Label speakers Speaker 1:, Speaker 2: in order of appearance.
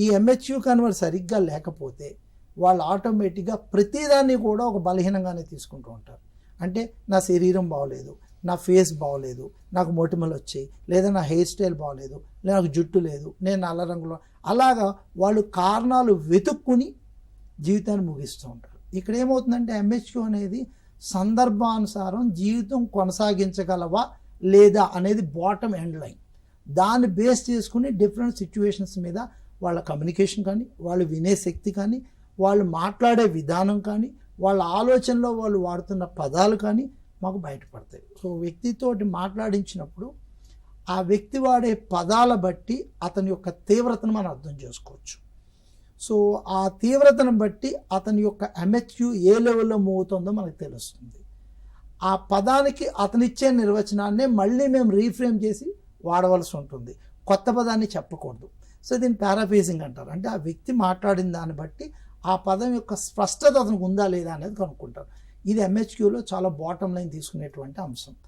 Speaker 1: ఈ ఎంహెచ్యూ కానీ వాడు సరిగ్గా లేకపోతే వాళ్ళు ఆటోమేటిక్గా ప్రతిదాన్ని కూడా ఒక బలహీనంగానే తీసుకుంటూ ఉంటారు. అంటే నా శరీరం బాగోలేదు, నా ఫేస్ బాగోలేదు, నాకు మొటిమలు వచ్చాయి, లేదా నా హెయిర్ స్టైల్ బాగోలేదు, లేదా నాకు జుట్టు లేదు, నేను నల్ల రంగులో, అలాగా వాళ్ళు కారణాలు వెతుక్కుని జీవితాన్ని ముగిస్తూ ఉంటారు. ఇక్కడ ఏమవుతుందంటే ఎంహెచ్యూ అనేది సందర్భానుసారం జీవితం కొనసాగించగలవా లేదా అనేది బాటమ్ ఎండ్ లైన్. దాన్ని బేస్ చేసుకుని డిఫరెంట్ సిచ్యువేషన్స్ మీద వాళ్ళ కమ్యూనికేషన్ కానీ, వాళ్ళు వినే శక్తి కానీ, వాళ్ళు మాట్లాడే విధానం కానీ, వాళ్ళ ఆలోచనలో వాళ్ళు వాడుతున్న పదాలు కానీ మాకు బయటపడతాయి. సో వ్యక్తితోటి మాట్లాడించినప్పుడు ఆ వ్యక్తి వాడే పదాల బట్టి అతని యొక్క తీవ్రతను మనం అర్థం చేసుకోవచ్చు. సో ఆ తీవ్రతను బట్టి అతని యొక్క ఎంహెచ్యూ ఏ లెవెల్లో మూవ్ అవుతుందో మనకు తెలుస్తుంది. ఆ పదానికి అతనిచ్చే నిర్వచనాన్నే మళ్ళీ మేము రీఫ్రేమ్ చేసి వాడవలసి ఉంటుంది, కొత్త పదాన్ని చెప్పకూడదు. సో దీన్ని పారాఫ్రేజింగ్ అంటారు. అంటే ఆ వ్యక్తి మాట్లాడిన దాన్ని బట్టి ఆ పదం యొక్క స్పష్టత అతనికి ఉందా లేదా అనేది కనుక్కుంటారు. ఇది ఎంహెచ్యూలో చాలా బాటమ్ లైన్ తీసుకునేటువంటి అంశం.